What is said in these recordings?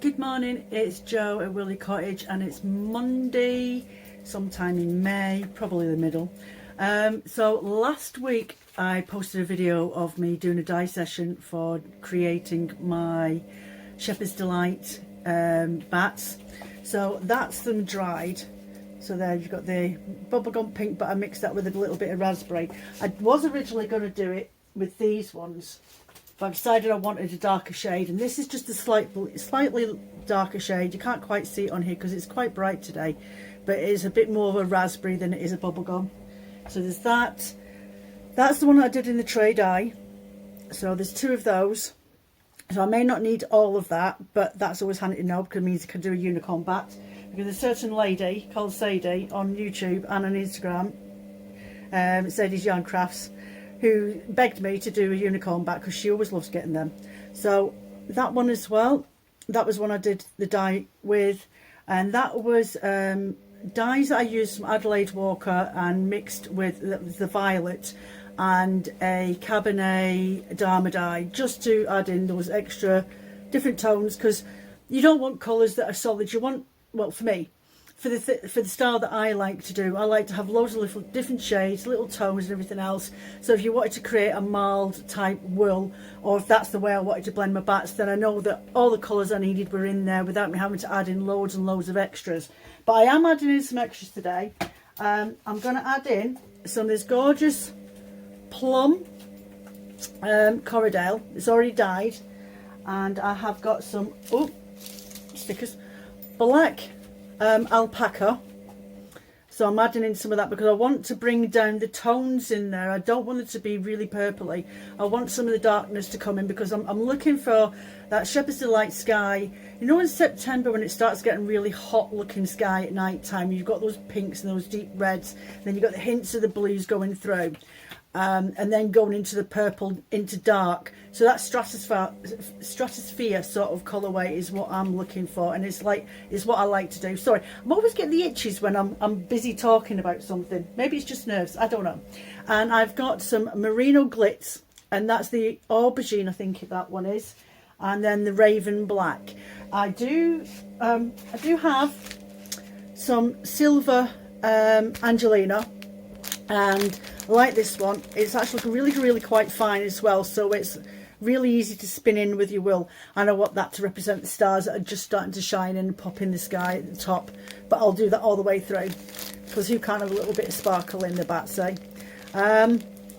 Good morning, it's Jo at Willie Cottage and it's Monday, sometime in May, probably the middle. So last week I posted a video of me doing a dye session for creating my Shepherd's Delight bats. So that's them dried. So there you've got the bubblegum pink, but I mixed that with a little bit of raspberry. I was originally going to do it with these ones, but I decided I wanted a darker shade, and this is just a slightly darker shade. You can't quite see it on here because it's quite bright today, but it is a bit more of a raspberry than it is a bubblegum. So there's that. That's the one that I did in the tray dye. So there's two of those. So I may not need all of that, but that's always handy to know because it means I can do a unicorn bat. Because a certain lady called Sadie on YouTube and on Instagram, Sadie's Yarn Crafts, who begged me to do a unicorn bat because she always loves getting them. So that one as well, that was one I did the dye with, and that was dyes that I used from Adelaide Walker and mixed with the violet and a Cabernet Dharma dye, just to add in those extra different tones, because you don't want colours that are solid. You want, well, for me, for the style that I like to do, I like to have loads of little different shades, little tones and everything else. So if you wanted to create a mild type wool, or if that's the way I wanted to blend my bats, then I know that all the colours I needed were in there without me having to add in loads and loads of extras. But I am adding in some extras today. I'm going to add in some of this gorgeous plum Corridale. It's already dyed, and I have got some stickers, black alpaca. So I'm adding in some of that because I want to bring down the tones in there. I don't want it to be really purpley. I want some of the darkness to come in because I'm looking for that Shepherd's Delight sky. You know, in September when it starts getting really hot looking sky at night time, you've got those pinks and those deep reds, then you've got the hints of the blues going through. And then going into the purple, into dark. So that stratosphere sort of colourway is what I'm looking for, and it's what I like to do. Sorry, I'm always getting the itches when I'm busy talking about something. Maybe it's just nerves, I don't know. And I've got some merino glitz, and that's the aubergine, I think that one is, and then the raven black. I do have some silver Angelina, and I like this one. It's actually really quite fine as well, so it's really easy to spin in with your wool. And I want that to represent the stars that are just starting to shine and pop in the sky at the top, but I'll do that all the way through because who can't have a little bit of sparkle in the bats, eh?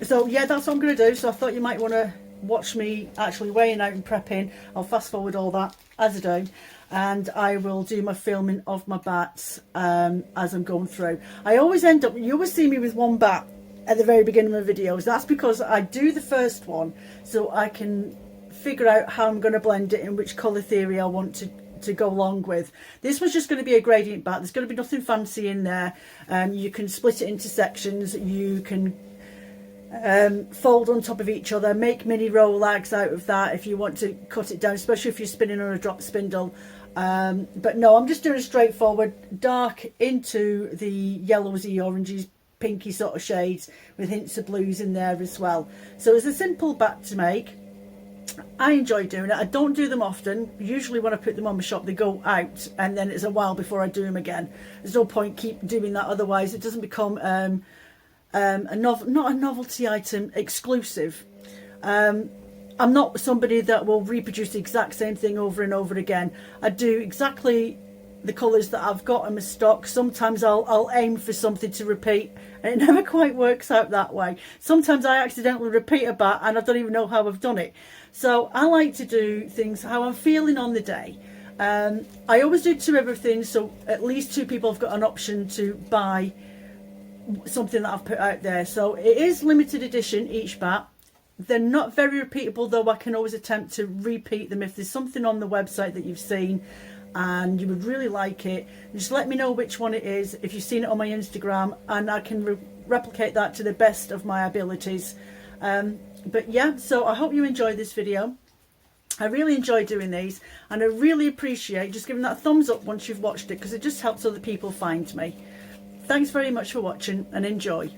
So yeah, that's what I'm going to do. So I thought you might want to watch me actually weighing out and prepping. I'll fast forward all that as I do, and I will do my filming of my bats as I'm going through. I always end up, you always see me with one bat at the very beginning of my videos. That's because I do the first one so I can figure out how I'm going to blend it and which colour theory I want to go along with. This was just going to be a gradient bat. There's going to be nothing fancy in there. You can split it into sections. You can fold on top of each other, make mini roll lags out of that if you want to cut it down, especially if you're spinning on a drop spindle. But no, I'm just doing a straightforward dark into the yellowy, orangey, pinky sort of shades with hints of blues in there as well. So it's a simple bat to make. I enjoy doing it. I don't do them often. Usually when I put them on my shop, they go out, and then it's a while before I do them again. There's no point keep doing that, otherwise it doesn't become not a novelty item exclusive. I'm not somebody that will reproduce the exact same thing over and over again. I do exactly the colours that I've got in my stock. Sometimes I'll aim for something to repeat, and it never quite works out that way. Sometimes I accidentally repeat a bat and I don't even know how I've done it. So I like to do things how I'm feeling on the day. I always do two everything, so at least two people have got an option to buy something that I've put out there. So it is limited edition, each bat. They're not very repeatable, though I can always attempt to repeat them if there's something on the website that you've seen and you would really like it. Just let me know which one it is if you've seen it on my Instagram, and I can replicate that to the best of my abilities. But yeah, so I hope you enjoyed this video. I really enjoy doing these, and I really appreciate just giving that thumbs up once you've watched it, because it just helps other people find me. Thanks very much for watching, and enjoy.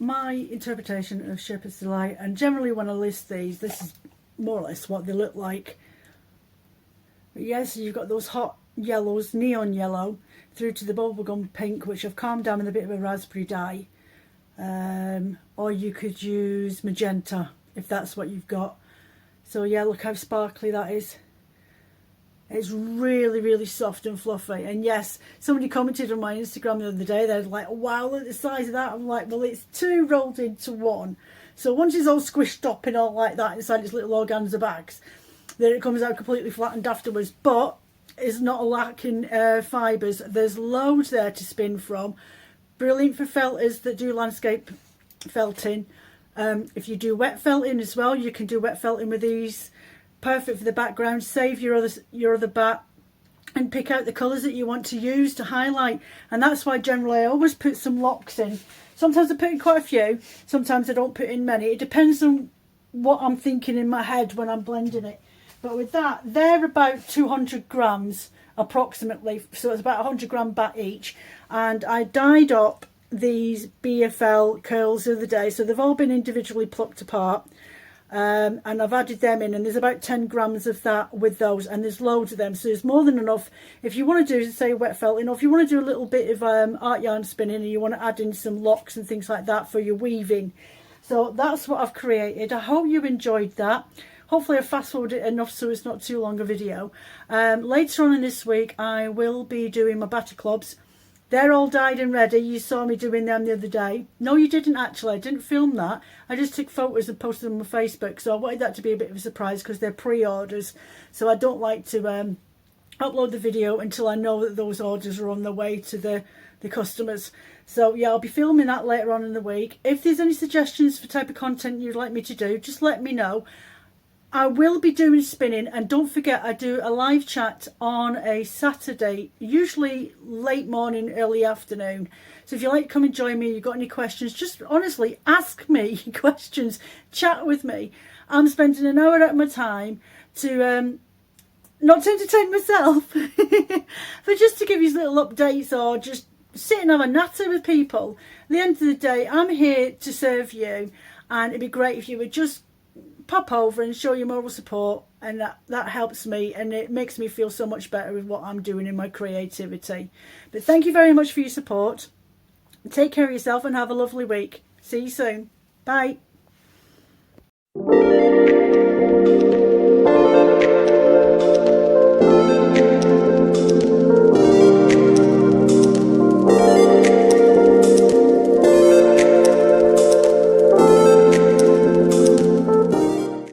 my interpretation of Shepherd's Delight, and generally when I list these, this is more or less what they look like. But yes, you've got those hot yellows, neon yellow, through to the bubblegum pink, which I've calmed down with a bit of a raspberry dye. Or you could use magenta if that's what you've got. So yeah, look how sparkly that is. It's really, really soft and fluffy. And yes, somebody commented on my Instagram the other day, they're like, wow, look at the size of that. I'm like, well, it's 2 rolled into 1. So once it's all squished up and all like that inside its little organza bags, then it comes out completely flattened afterwards. But it's not a lack in fibres. There's loads there to spin from. Brilliant for felters that do landscape felting. If you do wet felting as well, you can do wet felting with these. Perfect for the background. Save your other batt and pick out the colours that you want to use to highlight. And that's why generally I always put some locks in. Sometimes I put in quite a few, sometimes I don't put in many. It depends on what I'm thinking in my head when I'm blending it. But with that, they're about 200 grams approximately, so it's about 100 gram batt each. And I dyed up these BFL curls the other day, so they've all been individually plucked apart. And I've added them in, and there's about 10 grams of that with those, and there's loads of them, so there's more than enough if you want to do, say, wet felting, or if you want to do a little bit of art yarn spinning and you want to add in some locks and things like that for your weaving. So that's what I've created. I hope you enjoyed that. Hopefully I fast forwarded it enough so it's not too long a video. Later on in this week I will be doing my batter clubs. They're all dyed and ready. You saw me doing them the other day. No, you didn't actually. I didn't film that. I just took photos and posted them on my Facebook. So I wanted that to be a bit of a surprise because they're pre-orders. So I don't like to upload the video until I know that those orders are on their way to the customers. So yeah, I'll be filming that later on in the week. If there's any suggestions for type of content you'd like me to do, just let me know. I will be doing spinning, and don't forget I do a live chat on a Saturday, usually late morning, early afternoon. So if you like to come and join me, you've got any questions, just honestly ask me questions, chat with me. I'm spending an hour at my time to not to entertain myself, but just to give you little updates or just sit and have a natter with people. At the end of the day, I'm here to serve you, and it'd be great if you would just pop over and show your moral support, and that helps me, and it makes me feel so much better with what I'm doing in my creativity. But thank you very much for your support. Take care of yourself and have a lovely week. See you soon. Bye.